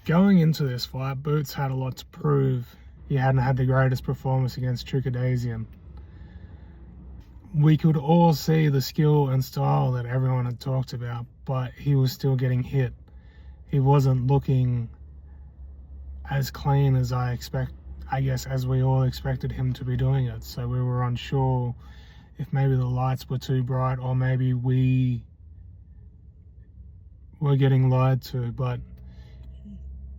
Going into this fight, Boots had a lot to prove. He hadn't had the greatest performance against Trukadasian. We could all see the skill and style that everyone had talked about, but he was still getting hit. He wasn't looking as clean as as we all expected him to be doing it. So we were unsure if maybe the lights were too bright or maybe we were getting lied to, but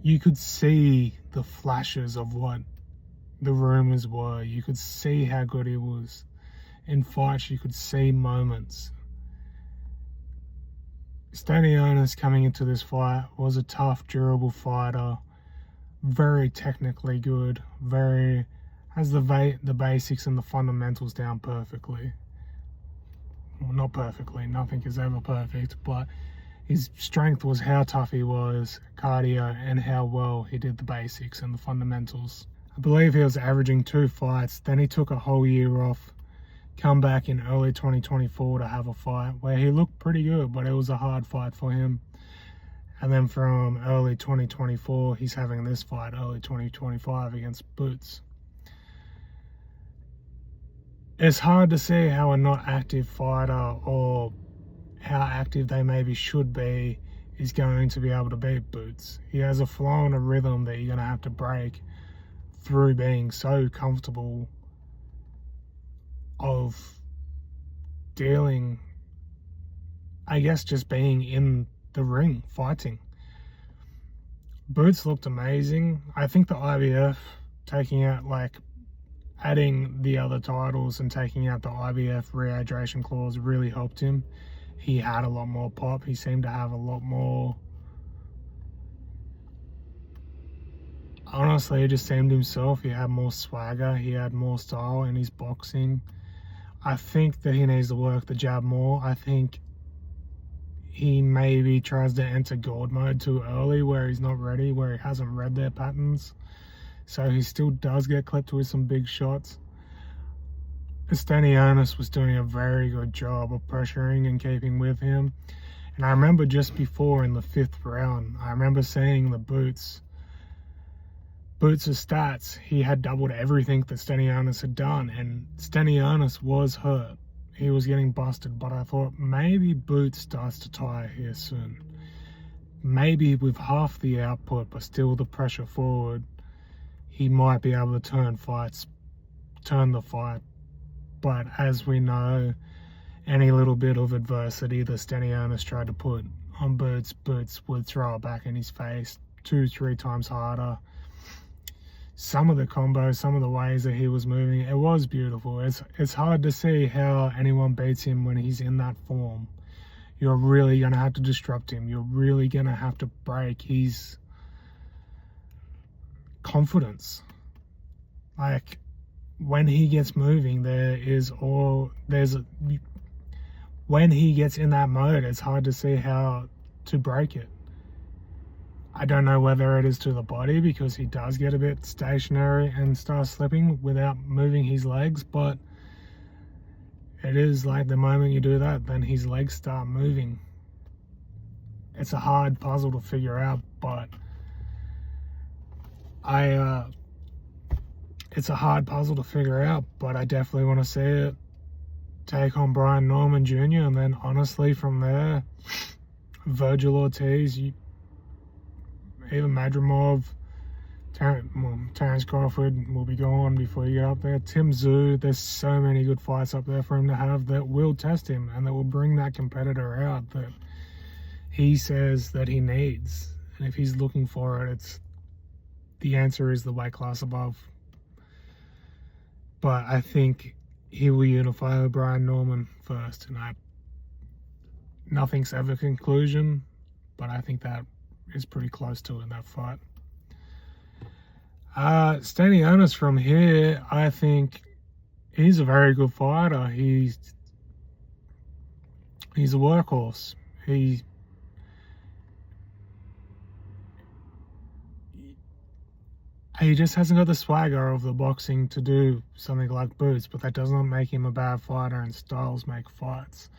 you could see the flashes of what the rumors were. You could see how good he was. In fights, you could see moments. Ennis coming into this fight was a tough, durable fighter, very technically good, has the basics and the fundamentals down perfectly. Well, not perfectly, nothing is ever perfect, but his strength was how tough he was, cardio, and how well he did the basics and the fundamentals. I believe he was averaging 2 fights, then he took a whole year off, come back in early 2024 to have a fight where he looked pretty good, but it was a hard fight for him. And then from early 2024, he's having this fight early 2025 against Boots. It's hard to see how a not active fighter, or how active they maybe should be, is going to be able to beat Boots. He has a flow and a rhythm that you're going to have to break through being so comfortable of dealing, just being in the ring fighting. Boots looked amazing. I think the IBF taking out, adding the other titles and taking out the IBF rehydration clause really helped him. He had a lot more pop. He seemed to have a lot more, honestly, he just seemed himself. He had more swagger. He had more style in his boxing. I think that he needs to work the jab more. I think he maybe tries to enter gold mode too early, where he's not ready, where he hasn't read their patterns. So he still does get clipped with some big shots. Ennis was doing a very good job of pressuring and keeping with him. And I remember just before in the 5th round, I remember seeing the Boots' stats. He had doubled everything that Ennis had done, and Ennis was hurt. He was getting busted, but I thought maybe Boots starts to tire here soon. Maybe with half the output, but still the pressure forward, he might be able to turn the fight. But as we know, any little bit of adversity that Ennis tried to put on Boots would throw it back in his face 2-3 times harder. Some of the combos, some of the ways that he was moving, it was beautiful. It's hard to see how anyone beats him when he's in that form. You're really going to have to disrupt him. You're really going to have to break his confidence. When he gets moving, when he gets in that mode, it's hard to see how to break it. I don't know whether it is to the body, because he does get a bit stationary and starts slipping without moving his legs, but it is the moment you do that, then his legs start moving. It's a hard puzzle to figure out, but I definitely want to see it take on Brian Norman Jr. And then honestly from there, Virgil Ortiz, even Madrimov, Terence Crawford will be gone before you get up there. Tim Tszyu, there's so many good fights up there for him to have that will test him and that will bring that competitor out that he says that he needs. And if he's looking for it, the answer is the weight class above. But I think he will unify with Brian Norman first, and nothing's ever conclusion, but I think that is pretty close to in that fight. Ennis from here, I think he's a very good fighter. He's a workhorse. He just hasn't got the swagger of the boxing to do something like Boots, but that does not make him a bad fighter, and styles make fights.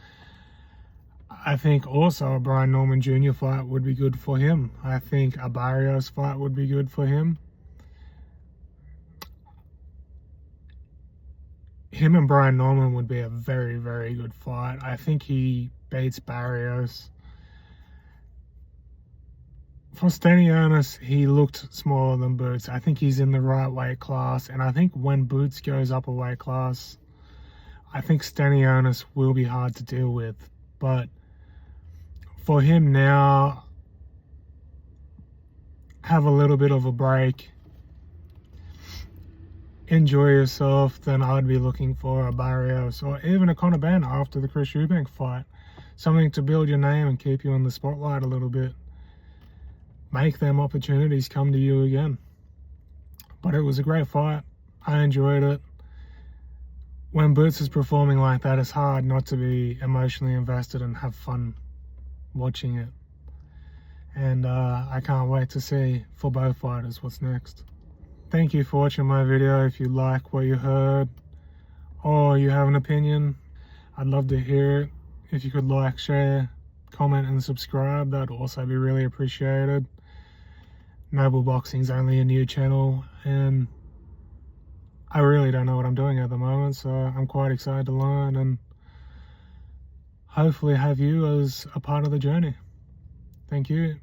I think also a Brian Norman Jr. fight would be good for him. I think a Barrios fight would be good for him. Him and Brian Norman would be a very, very good fight. I think he beats Barrios. For Ennis, he looked smaller than Boots. I think he's in the right weight class, and I think when Boots goes up a weight class, I think Ennis will be hard to deal with. But for him now, have a little bit of a break, enjoy yourself, then I'd be looking for a Barrios or even a Conor Benn after the Chris Eubank fight. Something to build your name and keep you in the spotlight a little bit. Make them opportunities come to you again. But it was a great fight. I enjoyed it. When Boots is performing like that, it's hard not to be emotionally invested and have fun watching it. And I can't wait to see for both fighters what's next. Thank you for watching my video. If you like what you heard or you have an opinion, I'd love to hear it. If you could like, share, comment and subscribe, that'd also be really appreciated. Noble Boxing's only a new channel and I really don't know what I'm doing at the moment, so I'm quite excited to learn and hopefully have you as a part of the journey. Thank you.